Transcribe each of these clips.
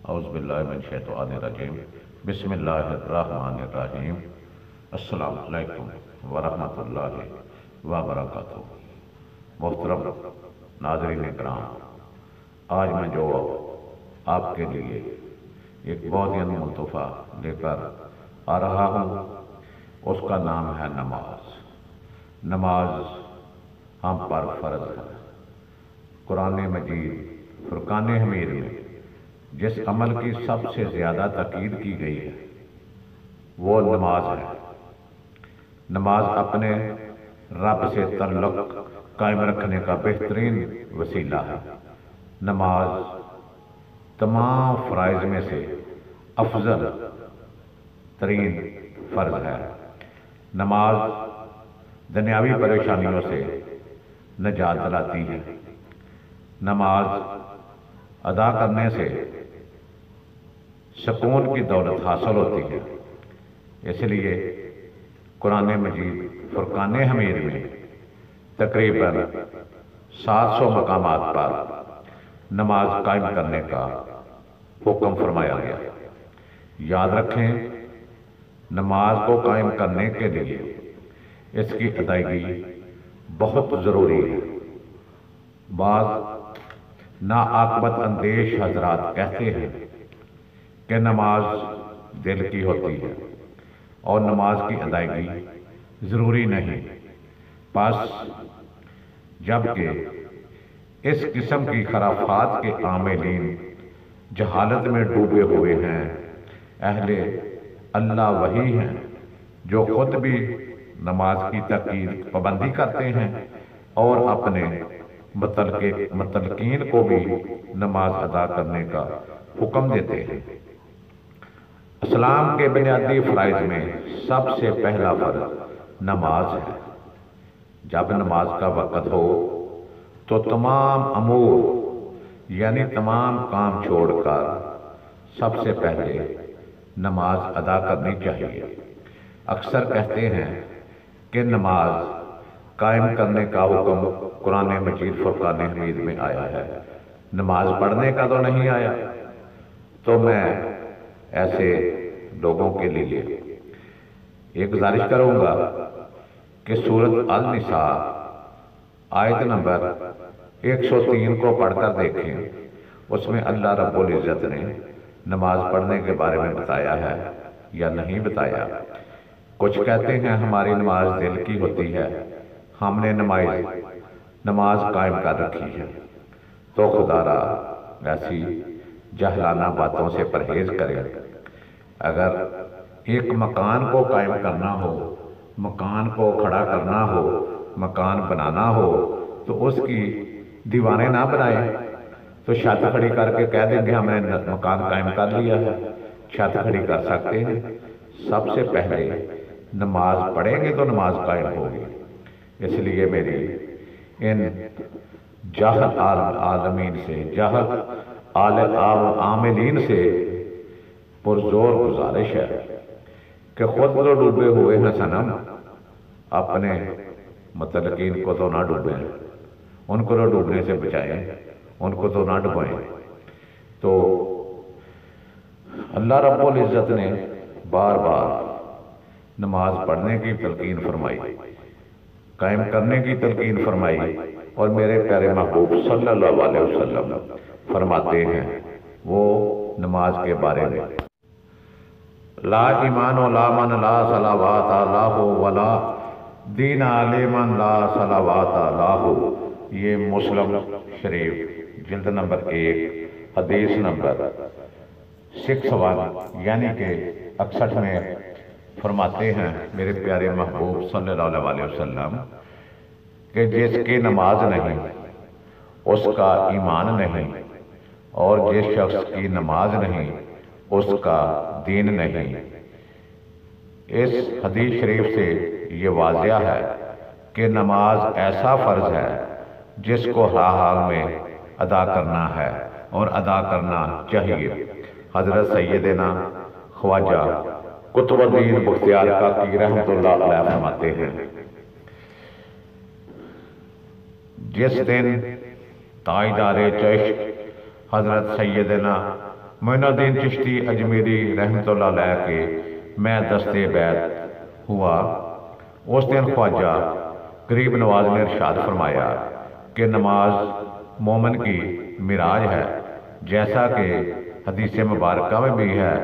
اعوذ باللہ من الشیطان الرجیم بسم اللہ الرحمن الرحیم السلام علیکم ورحمۃ اللہ وبرکاتہ۔ محترم ناظرین کرام، آج میں جو آپ کے لیے ایک بہت ہی انمول تحفہ لے کر آ رہا ہوں اس کا نام ہے نماز۔ نماز ہم پر فرض ہے۔ قرآن مجید فرقان حمید میں جس عمل کی سب سے زیادہ تاکید کی گئی ہے وہ نماز ہے۔ نماز اپنے رب سے تعلق قائم رکھنے کا بہترین وسیلہ ہے۔ نماز تمام فرائض میں سے افضل ترین فرض ہے۔ نماز دنیاوی پریشانیوں سے نجات دلاتی ہے۔ نماز ادا کرنے سے سکون کی دولت حاصل ہوتی ہے۔ اس لیے قرآن مجید فرقان حمید میں تقریباً 700 مقامات پر نماز قائم کرنے کا حکم فرمایا گیا۔ یاد رکھیں، نماز کو قائم کرنے کے لیے اس کی ادائیگی بہت ضروری ہے۔ بعض ناعاقبت اندیش حضرات کہتے ہیں کہ نماز دل کی ہوتی ہے اور نماز کی ادائیگی ضروری نہیں۔ بس جبکہ اس قسم کی خرافات کے عاملین جہالت میں ڈوبے ہوئے ہیں۔ اہل اللہ وہی ہیں جو خود بھی نماز کی تاکید پابندی کرتے ہیں اور اپنے متلقین کو بھی نماز ادا کرنے کا حکم دیتے ہیں۔ اسلام کے بنیادی فرائض میں سب سے پہلا فرض نماز ہے۔ جب نماز کا وقت ہو تو تمام امور یعنی تمام کام چھوڑ کر سب سے پہلے نماز ادا کرنی چاہیے۔ اکثر کہتے ہیں کہ نماز قائم کرنے کا حکم قرآن مجید فرقان حمید میں آیا ہے، نماز پڑھنے کا تو نہیں آیا۔ تو میں ایسے لوگوں کے لیے ایک گزارش کروں گا کہ سورۃ النساء آیت نمبر 103 کو پڑھ کر دیکھیں۔ اس میں اللہ رب العزت نے نماز پڑھنے کے بارے میں بتایا ہے یا نہیں بتایا۔ کچھ کہتے ہیں ہماری نماز دل کی ہوتی ہے، ہم نے نماز قائم کر رکھی ہے۔ تو خدا را ایسی جہلانہ باتوں سے پرہیز کرے۔ اگر ایک مکان کو قائم کرنا ہو، مکان کو کھڑا کرنا ہو، مکان بنانا ہو تو اس کی دیواریں نہ بنائیں، تو چھت کھڑی کر کے کہہ دیں گے ہم نے مکان قائم کر لیا ہے۔ چھت کھڑی کر سکتے ہیں؟ سب سے پہلے نماز پڑھیں گے تو نماز قائم ہوگی۔ اس لیے میری ان جاہل عالمین سے، جاہل عاملین سے پرزور گزارش ہے کہ خود تو ڈوبے ہوئے ہیں صنم، اپنے متلقین کو تو نہ ڈوبیں، ان کو تو ڈوبنے سے بچائیں، ان کو تو نہ ڈبائیں۔ تو اللہ رب العزت نے بار بار نماز پڑھنے کی تلقین فرمائی، قائم کرنے کی تلقین فرمائی، اور میرے پیارے محبوب صلی اللہ علیہ وسلم فرماتے ہیں وہ نماز کے بارے میں، لا ایمان لا من لا صلوات لاہ ولا دین علیمن لا صلوات لاہ۔ یہ مسلم شریف جلد نمبر 1 حدیث نمبر 61 یعنی کہ 61 میں فرماتے ہیں میرے پیارے محبوب صلی اللہ علیہ وسلم کہ جس کی نماز نہیں اس کا ایمان نہیں، اور جس شخص کی نماز نہیں اس کا دین نہیں۔ اس حدیث شریف سے یہ واضح ہے کہ نماز ایسا فرض ہے جس کو ہر حال میں ادا کرنا ہے اور ادا کرنا چاہیے۔ حضرت سیدنا خواجہ قطب الدین بختیار کاکی رحمۃ اللہ علیہ فرماتے ہیں، جس دن تاجدار چشم حضرت سیدنا معین الدین چشتی اجمیری رحمۃ اللہ علیہ کے میں دستے بیت ہوا، اس دن خواجہ غریب نواز نے ارشاد فرمایا کہ نماز مومن کی معراج ہے، جیسا کہ حدیث مبارکہ میں بھی ہے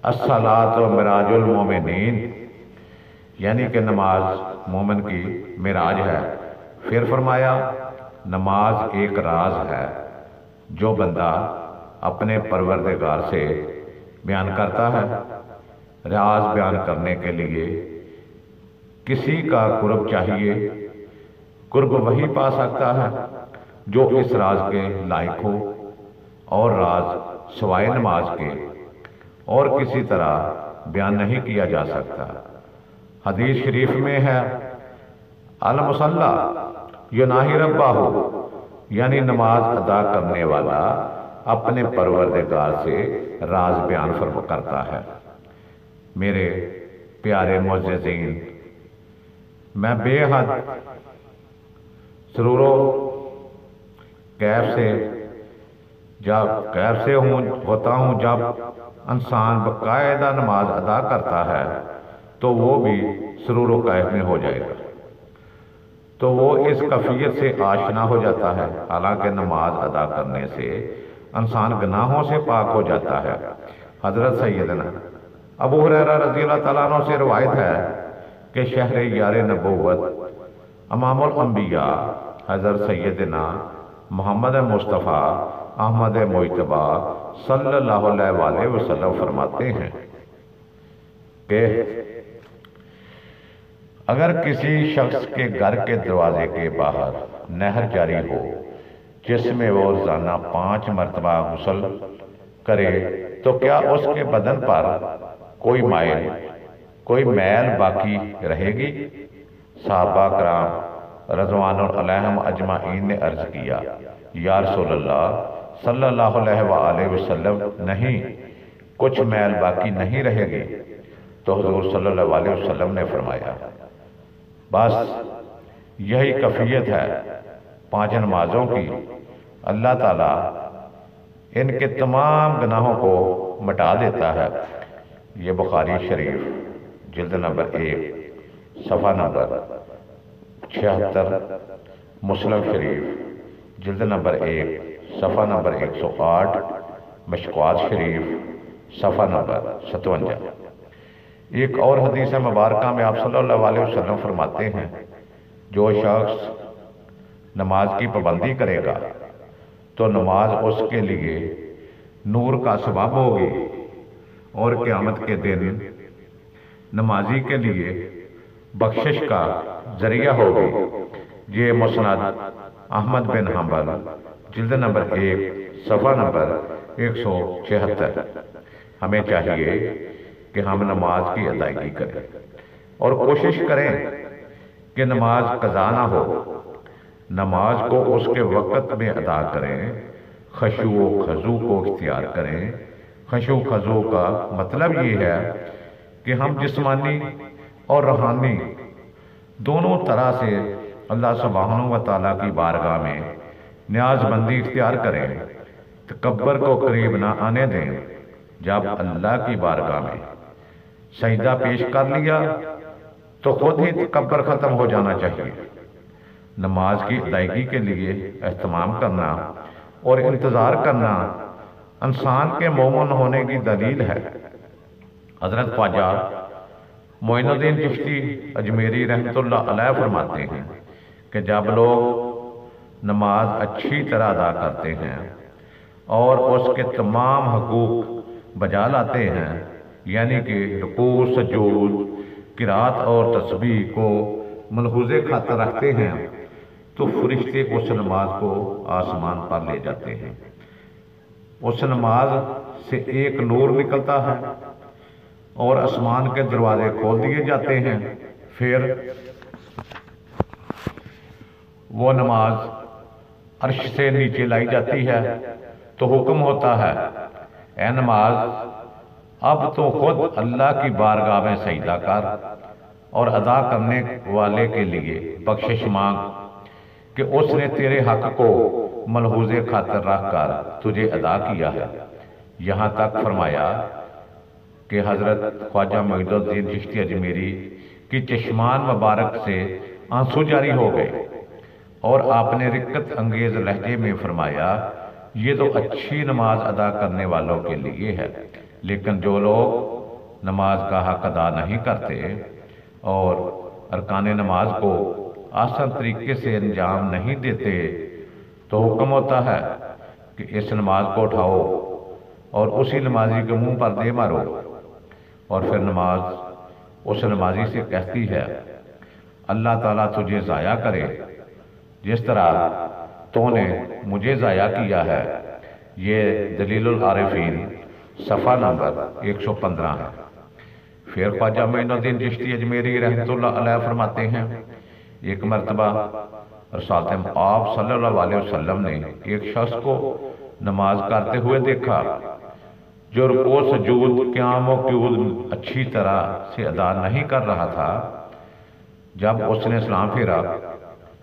الصلاۃ معراج المومنین، یعنی کہ نماز مومن کی معراج ہے۔ پھر فرمایا نماز ایک راز ہے جو بندہ اپنے پروردگار سے بیان کرتا ہے۔ راز بیان کرنے کے لیے کسی کا قرب چاہیے، قرب وہی پا سکتا ہے جو اس راز کے لائق ہو، اور راز سوائے نماز کے اور کسی طرح بیان نہیں کیا جا سکتا۔ حدیث شریف میں ہے المصلی یناہی ربہ، یعنی نماز ادا کرنے والا اپنے پروردگار سے راز بیان کرتا ہے۔ میرے پیارے معززین، میں بے حد سرور و کیف سے ہوتا ہوں جب انسان باقاعدہ نماز ادا کرتا ہے تو وہ بھی سرور و کیف میں ہو جائے گا، تو وہ اس کیفیت سے آشنا ہو جاتا ہے۔ حالانکہ نماز ادا کرنے سے انسان گناہوں سے پاک ہو جاتا ہے۔ حضرت سیدنا ابو ہریرہ رضی اللہ تعالیٰ عنہ سے روایت ہے کہ شہر یار نبوت امام الانبیاء حضرت سیدنا محمد مصطفیٰ احمد مجتبیٰ صلی اللہ علیہ وآلہ وسلم فرماتے ہیں کہ اگر کسی شخص کے گھر کے دروازے کے باہر نہر جاری ہو جس میں وہ روزانہ 5 مرتبہ غسل کرے تو کیا اس کے بدن پر کوئی میل باقی رہے گی؟ صحابہ کرام رضوان علیہم اجمعین نے عرض کیا یا رسول اللہ صلی اللہ علیہ وآلہ وسلم، نہیں، کچھ میل باقی نہیں رہے گی۔ تو حضور صلی اللہ علیہ وسلم نے فرمایا بس یہی کیفیت ہے 5 نمازوں کی، اللہ تعالیٰ ان کے تمام گناہوں کو مٹا دیتا ہے۔ یہ بخاری شریف جلد نمبر 1 صفحہ نمبر 76، مسلم شریف جلد نمبر 1 صفحہ نمبر 108، مشکوات شریف صفحہ نمبر 57۔ ایک اور حدیث مبارکہ میں آپ صلی اللہ علیہ وسلم فرماتے ہیں جو شخص نماز کی پابندی کرے گا تو نماز اس کے لیے نور کا سبب ہوگی، اور قیامت کے دن نمازی کے لیے بخشش کا ذریعہ ہوگی۔ یہ مسند احمد بن حنبل جلد نمبر 1 صفحہ نمبر 176۔ ہمیں چاہیے کہ ہم نماز کی ادائیگی کریں اور کوشش کریں کہ نماز قضا نہ ہو، نماز کو اس کے وقت میں ادا کریں، خشوع و خضوع کو اختیار کریں۔ خشوع و خضوع کا مطلب یہ ہے کہ ہم جسمانی اور روحانی دونوں طرح سے اللہ سبحانہ و تعالیٰ کی بارگاہ میں نیاز بندی اختیار کریں، تکبر کو قریب نہ آنے دیں۔ جب اللہ کی بارگاہ میں سجدہ پیش کر لیا تو خود ہی تکبر ختم ہو جانا چاہیے۔ نماز کی ادائیگی کے لیے اہتمام کرنا اور انتظار کرنا انسان کے مومن ہونے کی دلیل ہے۔ حضرت خواجہ معین الدین چشتی اجمیری رحمۃ اللہ علیہ فرماتے ہیں کہ جب لوگ نماز اچھی طرح ادا کرتے ہیں اور اس کے تمام حقوق بجا لاتے ہیں، یعنی کہ رکوع، سجود، قرات اور تسبیح کو ملحوظ خاطر رکھتے ہیں، تو فرشتے اس نماز کو آسمان پر لے جاتے ہیں۔ اس نماز سے ایک نور نکلتا ہے اور آسمان کے دروازے کھول دیے جاتے ہیں۔ پھر وہ نماز عرش سے نیچے لائی جاتی ہے تو حکم ہوتا ہے اے نماز، اب تو خود اللہ کی بارگاہ میں سجدہ کر اور ادا کرنے والے کے لیے بخشش مانگ کہ اس نے تیرے حق کو ملحوظ خاطر رکھ کر تجھے ادا کیا ہے۔ یہاں تک فرمایا کہ حضرت خواجہ معید الدین چشتی اجمیری کی چشمان مبارک سے آنسو جاری ہو گئے اور آپ نے رقت انگیز لہجے میں فرمایا یہ تو اچھی نماز ادا کرنے والوں کے لیے ہے، لیکن جو لوگ نماز کا حق ادا نہیں کرتے اور ارکان نماز کو آسان طریقے سے انجام نہیں دیتے تو حکم ہوتا ہے کہ اس نماز کو اٹھاؤ اور اسی نمازی کے منہ پر دے مارو، اور پھر نماز اس نمازی سے کہتی ہے اللہ تعالیٰ تجھے ضائع کرے جس طرح تو نے مجھے ضائع کیا ہے۔ یہ دلیل العارفین صفحہ نمبر 115 ہے۔ پھر خواجہ معین الدین چشتی اجمیری رحمۃ اللہ علیہ فرماتے ہیں ایک مرتبہ رسالت آپ صلی اللہ علیہ وسلم نے ایک شخص کو نماز کرتے ہوئے دیکھا جو رکوع سجود قیام و قعود اچھی طرح سے ادا نہیں کر رہا تھا۔ جب اس نے سلام پھیرا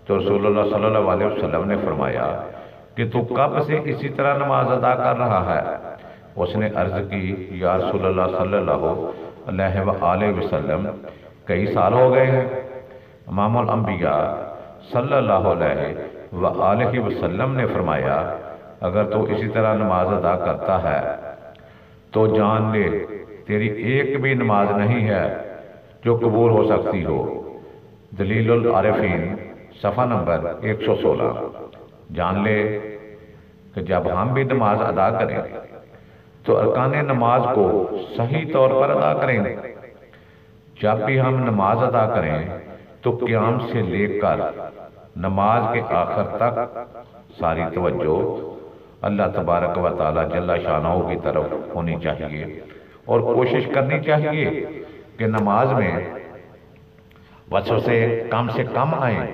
تو رسول اللہ صلی اللہ علیہ وسلم نے فرمایا کہ تو کب سے اسی طرح نماز ادا کر رہا ہے؟ اس نے عرض کی یا رسول اللہ صلی اللہ علیہ وآلہ وسلم کئی سال ہو گئے ہیں۔ امام الانبیاء صلی اللہ علیہ وآلہ وسلم نے فرمایا اگر تو اسی طرح نماز ادا کرتا ہے تو جان لے تیری ایک بھی نماز نہیں ہے جو قبول ہو سکتی ہو۔ دلیل العارفین صفحہ نمبر 116۔ جان لے کہ جب ہم بھی نماز ادا کریں تو ارکان نماز کو صحیح طور پر ادا کریں۔ جب بھی ہم نماز ادا کریں تو قیام سے لے کر نماز کے آخر تک ساری توجہ اللہ تبارک و تعالی جل شانہ کی طرف ہونی چاہیے، اور کوشش کرنی چاہیے کہ نماز میں وسوسے کم سے کم آئیں۔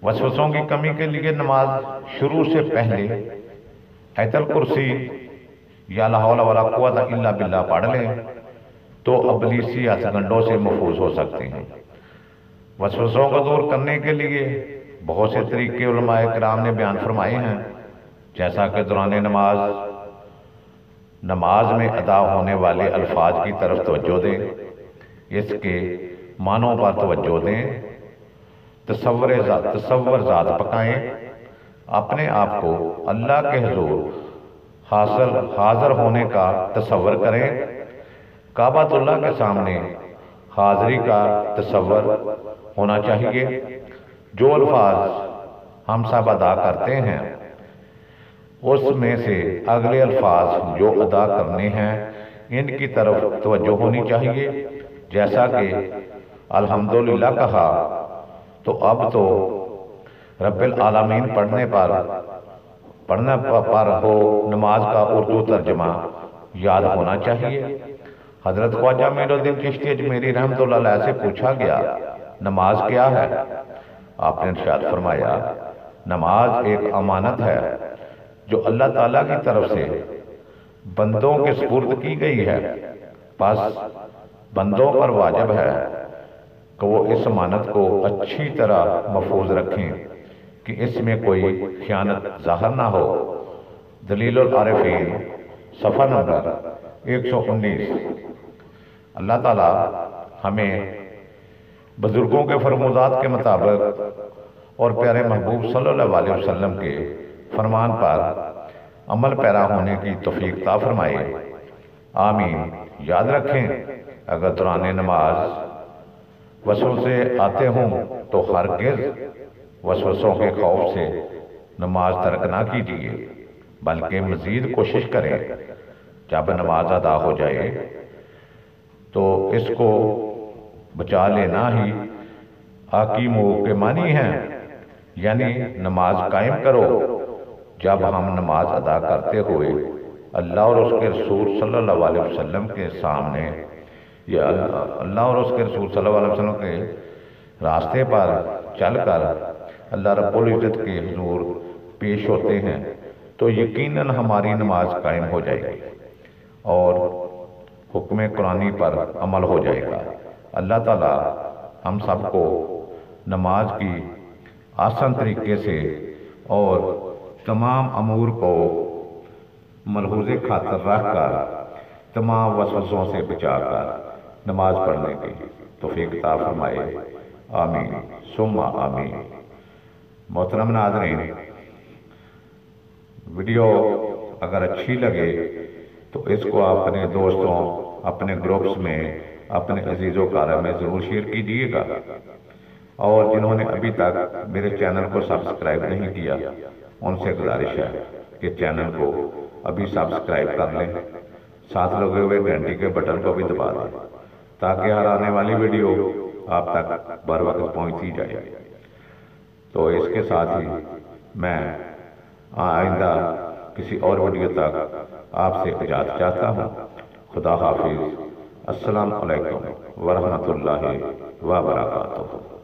وسوسوں کی کمی کے لیے نماز شروع سے پہلے آیت الکرسی یا لا حول ولا قوت الا باللہ پڑھ لیں تو ابلیسی ہتھکنڈوں سے محفوظ ہو سکتے ہیں۔ وسوسوں کو دور کرنے کے لیے بہت سے طریقے علماء کرام نے بیان فرمائے ہیں، جیسا کہ دوران نماز میں ادا ہونے والے الفاظ کی طرف توجہ دیں، اس کے معنوں پر توجہ دیں، تصور ذات پکائیں، اپنے آپ کو اللہ کے حضور حاضر ہونے کا تصور کریں، کعبۃ اللہ کے سامنے حاضری کا تصور ہونا چاہیے۔ جو الفاظ ہم سب ادا کرتے ہیں اس میں سے اگلے الفاظ جو ادا کرنے ہیں ان کی طرف توجہ ہونی چاہیے، جیسا کہ الحمدللہ کہا تو اب تو رب العالمین پڑھنے پر ہو نماز کا اردو ترجمہ یاد ہونا چاہیے۔ حضرت خواجہ معید الدین چشتی اجمیری رحمۃ اللہ علیہ سے پوچھا گیا نماز کیا ہے؟ آپ نے ارشاد فرمایا نماز ایک امانت ہے جو اللہ تعالیٰ کی طرف سے بندوں کے سپرد کی گئی ہے، پس بندوں پر واجب ہے کہ وہ اس امانت کو اچھی طرح محفوظ رکھیں کہ اس میں کوئی خیانت ظاہر نہ ہو۔ دلیل العارفین صفحہ نمبر 119۔ اللہ تعالیٰ ہمیں بزرگوں کے فرمودات کے مطابق اور پیارے محبوب صلی اللہ علیہ وسلم کے فرمان پر عمل پیرا ہونے کی توفیق عطا فرمائے، آمین۔ یاد رکھیں اگر دوران نماز وسوسے آتے ہوں تو ہرگز وسوسوں کے خوف سے نماز ترک نہ کیجیے، بلکہ مزید کوشش کریں جب نماز ادا ہو جائے تو اس کو بچا لینا ہی حکیموں کے معنی ہیں، یعنی نماز قائم کرو۔ جب ہم نماز ادا کرتے ہوئے اللہ اور اس کے رسول صلی اللہ علیہ وسلم کے سامنے یا اللہ اور اس کے رسول صلی اللہ علیہ وسلم کے راستے پر چل کر اللہ رب العزت کے حضور پیش ہوتے ہیں تو یقیناً ہماری نماز قائم ہو جائے گی اور حکم قرآنی پر عمل ہو جائے گا۔ اللہ تعالیٰ ہم سب کو نماز کی آسان طریقے سے اور تمام امور کو ملحوظ خاطر رکھ کر تمام وسوسوں سے بچا کر نماز پڑھنے کی توفیق عطا فرمائے، آمین ثم آمین۔ محترم ناظرین، ویڈیو اگر اچھی لگے تو اس کو اپنے دوستوں، اپنے گروپس میں، اپنے عزیز و اقارب میں ضرور شیئر کیجیے گا، اور جنہوں نے ابھی تک میرے چینل کو سبسکرائب نہیں کیا ان سے گزارش ہے کہ چینل کو ابھی سبسکرائب کر لیں، ساتھ لگے ہوئے گھنٹی کے بٹن کو بھی دبا دیں تاکہ ہر آنے والی ویڈیو آپ تک بر وقت پہنچتی جائے۔ تو اس کے ساتھ ہی میں آئندہ کسی اور ویڈیو تک آپ سے اجازت چاہتا ہوں۔ خدا حافظ، السلام علیکم ورحمۃ اللہ وبرکاتہ۔